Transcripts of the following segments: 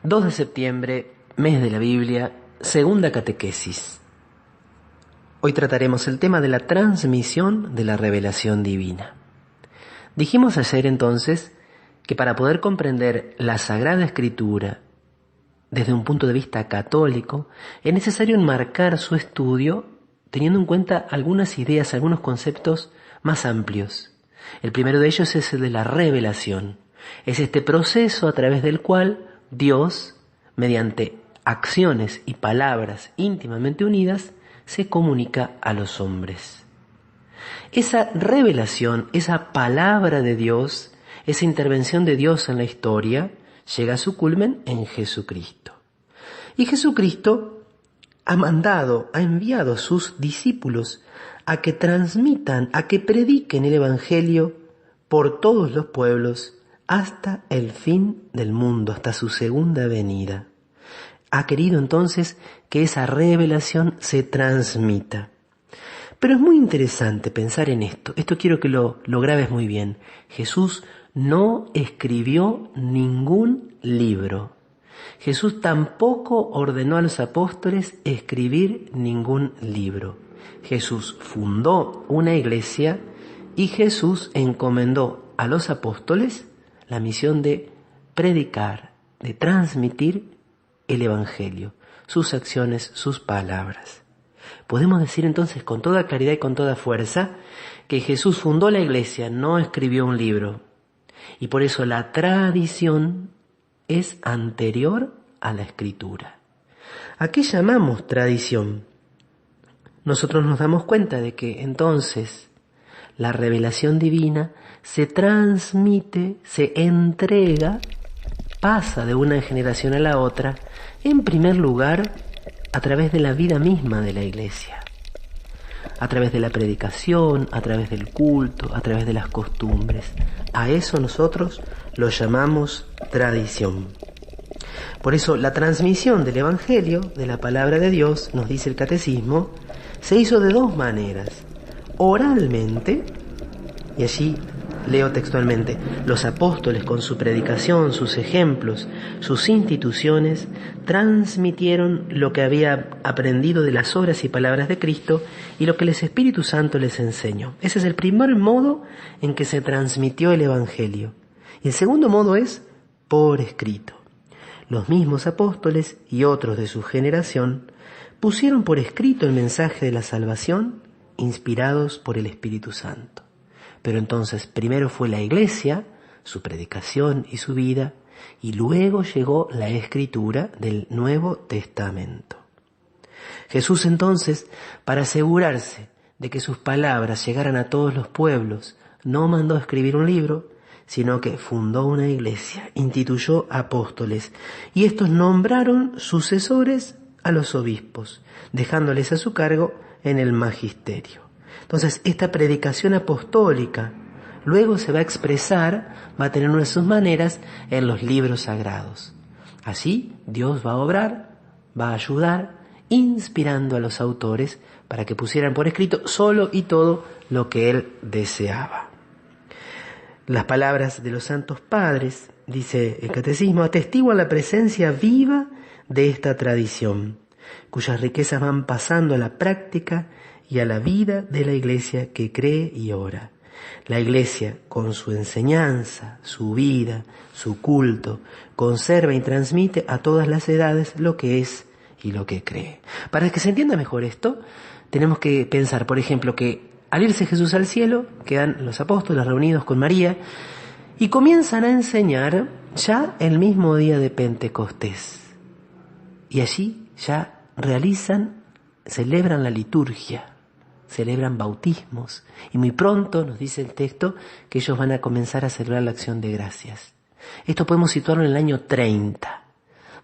2 de septiembre, mes de la Biblia, segunda catequesis. Hoy trataremos el tema de la transmisión de la revelación divina. Dijimos ayer entonces que para poder comprender la Sagrada Escritura desde un punto de vista católico, es necesario enmarcar su estudio teniendo en cuenta algunas ideas, algunos conceptos más amplios. El primero de ellos es el de la revelación. Es este proceso a través del cual Dios, mediante acciones y palabras íntimamente unidas, se comunica a los hombres. Esa revelación, esa palabra de Dios, esa intervención de Dios en la historia, llega a su culmen en Jesucristo. Y Jesucristo ha enviado a sus discípulos a que transmitan, a que prediquen el Evangelio por todos los pueblos hasta el fin del mundo, hasta su segunda venida. Ha querido entonces que esa revelación se transmita. Pero es muy interesante pensar en esto. Esto quiero que lo grabes muy bien. Jesús no escribió ningún libro. Jesús tampoco ordenó a los apóstoles escribir ningún libro. Jesús fundó una iglesia y Jesús encomendó a los apóstoles la misión de predicar, de transmitir el Evangelio, sus acciones, sus palabras. Podemos decir entonces con toda claridad y con toda fuerza que Jesús fundó la iglesia, no escribió un libro. Y por eso la tradición es anterior a la Escritura. ¿A qué llamamos tradición? Nosotros nos damos cuenta de que entonces la revelación divina se transmite, se entrega, pasa de una generación a la otra, en primer lugar, a través de la vida misma de la iglesia, a través de la predicación, a través del culto, a través de las costumbres. A eso nosotros lo llamamos tradición. Por eso la transmisión del Evangelio, de la palabra de Dios, nos dice el Catecismo, se hizo de dos maneras: oralmente, y allí leo textualmente, los apóstoles con su predicación, sus ejemplos, sus instituciones, transmitieron lo que había aprendido de las obras y palabras de Cristo y lo que el Espíritu Santo les enseñó. Ese es el primer modo en que se transmitió el Evangelio. Y el segundo modo es por escrito. Los mismos apóstoles y otros de su generación pusieron por escrito el mensaje de la salvación inspirados por el Espíritu Santo. Pero entonces primero fue la iglesia, su predicación y su vida, y luego llegó la escritura del Nuevo Testamento. Jesús entonces, para asegurarse de que sus palabras llegaran a todos los pueblos, no mandó escribir un libro, sino que fundó una iglesia, instituyó apóstoles, y estos nombraron sucesores a los obispos, dejándoles a su cargo en el magisterio. Entonces, esta predicación apostólica luego se va a expresar, va a tener una de sus maneras en los libros sagrados. Así, Dios va a obrar, va a ayudar, inspirando a los autores para que pusieran por escrito solo y todo lo que Él deseaba. Las palabras de los santos padres, dice el Catecismo, atestiguan la presencia viva de esta tradición, cuyas riquezas van pasando a la práctica y a la vida de la iglesia que cree y ora. La iglesia, con su enseñanza, su vida, su culto, conserva y transmite a todas las edades lo que es y lo que cree. Para que se entienda mejor esto, tenemos que pensar, por ejemplo, que al irse Jesús al cielo, quedan los apóstoles reunidos con María y comienzan a enseñar ya el mismo día de Pentecostés. Y allí ya celebran la liturgia, celebran bautismos, y muy pronto nos dice el texto que ellos van a comenzar a celebrar la acción de gracias. Esto podemos situarlo en el año 30.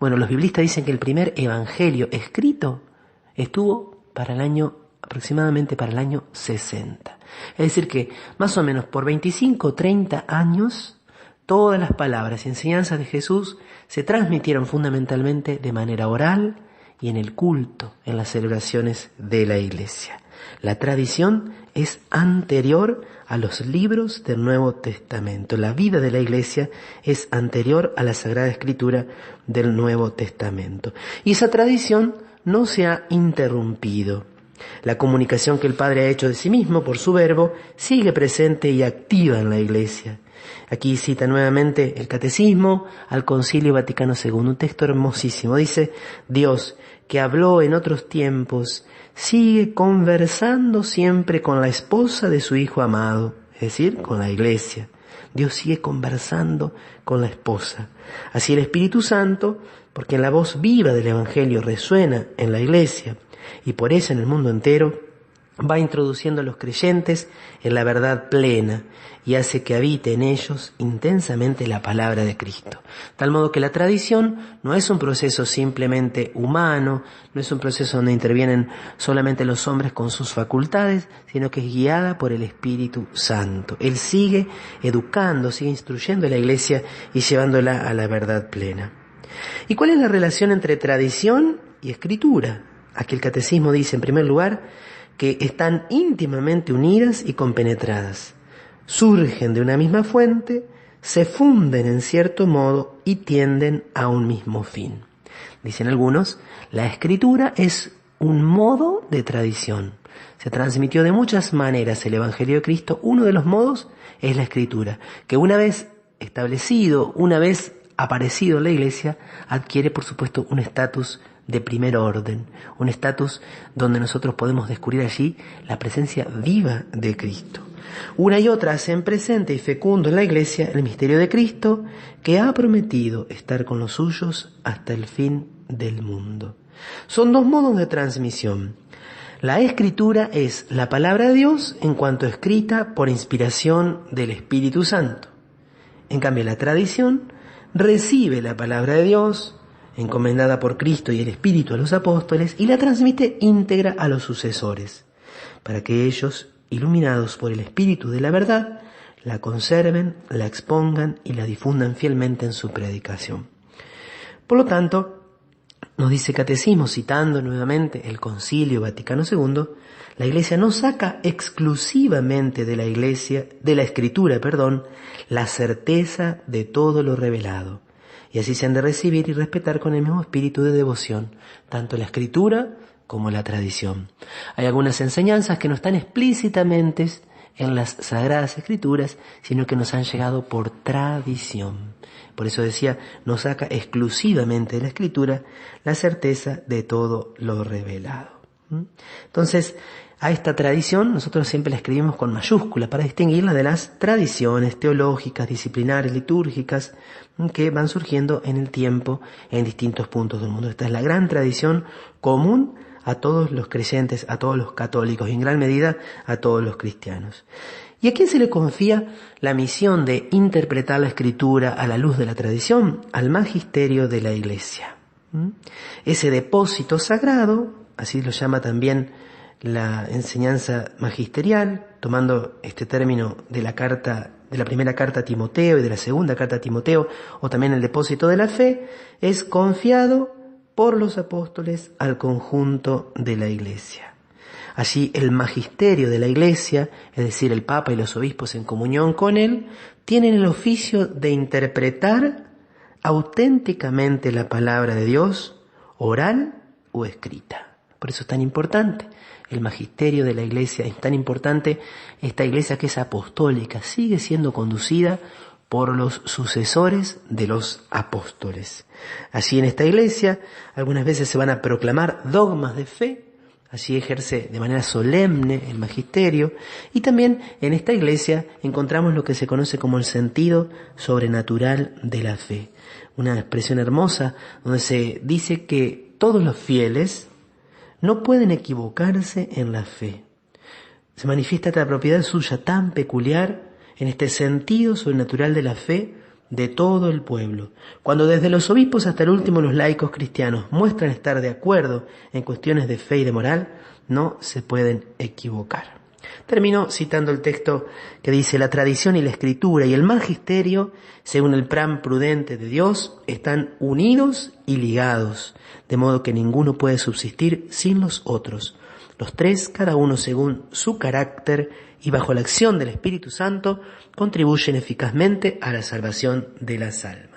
Bueno, los biblistas dicen que el primer evangelio escrito estuvo aproximadamente para el año 60. Es decir que más o menos por 25 o 30 años todas las palabras y enseñanzas de Jesús se transmitieron fundamentalmente de manera oral y en el culto, en las celebraciones de la iglesia. La tradición es anterior a los libros del Nuevo Testamento. La vida de la Iglesia es anterior a la Sagrada Escritura del Nuevo Testamento. Y esa tradición no se ha interrumpido. La comunicación que el Padre ha hecho de sí mismo por su Verbo sigue presente y activa en la Iglesia. Aquí cita nuevamente el Catecismo al Concilio Vaticano II, un texto hermosísimo. Dice: Dios, que habló en otros tiempos, sigue conversando siempre con la esposa de su Hijo amado, es decir, con la Iglesia. Dios sigue conversando con la esposa. Así el Espíritu Santo, porque la voz viva del Evangelio resuena en la Iglesia y por eso en el mundo entero, va introduciendo a los creyentes en la verdad plena y hace que habite en ellos intensamente la palabra de Cristo. Tal modo que la tradición no es un proceso simplemente humano, no es un proceso donde intervienen solamente los hombres con sus facultades, sino que es guiada por el Espíritu Santo. Él sigue educando, sigue instruyendo a la Iglesia y llevándola a la verdad plena. ¿Y cuál es la relación entre tradición y escritura? Aquí el Catecismo dice, en primer lugar, que están íntimamente unidas y compenetradas. Surgen de una misma fuente, se funden en cierto modo y tienden a un mismo fin. Dicen algunos, la escritura es un modo de tradición. Se transmitió de muchas maneras el Evangelio de Cristo. Uno de los modos es la escritura, que una vez establecido, una vez aparecido en la Iglesia, adquiere por supuesto un estatus de primer orden, un estatus donde nosotros podemos descubrir allí la presencia viva de Cristo. Una y otra hacen presente y fecundo en la Iglesia el misterio de Cristo, que ha prometido estar con los suyos hasta el fin del mundo. Son dos modos de transmisión. La escritura es la palabra de Dios en cuanto escrita por inspiración del Espíritu Santo. En cambio, la tradición recibe la palabra de Dios encomendada por Cristo y el Espíritu a los apóstoles, y la transmite íntegra a los sucesores, para que ellos, iluminados por el Espíritu de la verdad, la conserven, la expongan y la difundan fielmente en su predicación. Por lo tanto, nos dice Catecismo, citando nuevamente el Concilio Vaticano II, la Iglesia no saca exclusivamente de la Escritura, la certeza de todo lo revelado. Y así se han de recibir y respetar con el mismo espíritu de devoción, tanto la Escritura como la tradición. Hay algunas enseñanzas que no están explícitamente en las Sagradas Escrituras, sino que nos han llegado por tradición. Por eso decía, nos saca exclusivamente de la Escritura la certeza de todo lo revelado. Entonces, a esta tradición nosotros siempre la escribimos con mayúscula para distinguirla de las tradiciones teológicas, disciplinares, litúrgicas que van surgiendo en el tiempo en distintos puntos del mundo. Esta es la gran tradición común a todos los creyentes, a todos los católicos y en gran medida a todos los cristianos. ¿Y a quién se le confía la misión de interpretar la Escritura a la luz de la tradición? Al magisterio de la Iglesia. Ese depósito sagrado, así lo llama también la enseñanza magisterial, tomando este término de la primera carta a Timoteo y de la segunda carta a Timoteo, o también el depósito de la fe, es confiado por los apóstoles al conjunto de la Iglesia. Allí el magisterio de la Iglesia, es decir, el Papa y los obispos en comunión con él, tienen el oficio de interpretar auténticamente la palabra de Dios, oral o escrita. Por eso es tan importante el magisterio de la Iglesia, es tan importante esta Iglesia que es apostólica, sigue siendo conducida por los sucesores de los apóstoles. Así en esta Iglesia algunas veces se van a proclamar dogmas de fe, así ejerce de manera solemne el magisterio, y también en esta Iglesia encontramos lo que se conoce como el sentido sobrenatural de la fe, una expresión hermosa donde se dice que todos los fieles no pueden equivocarse en la fe. Se manifiesta esta propiedad suya tan peculiar en este sentido sobrenatural de la fe de todo el pueblo, cuando desde los obispos hasta el último los laicos cristianos muestran estar de acuerdo en cuestiones de fe y de moral, no se pueden equivocar. Termino citando el texto que dice: la tradición y la escritura y el magisterio, según el plan prudente de Dios, están unidos y ligados, de modo que ninguno puede subsistir sin los otros. Los tres, cada uno según su carácter y bajo la acción del Espíritu Santo, contribuyen eficazmente a la salvación de las almas.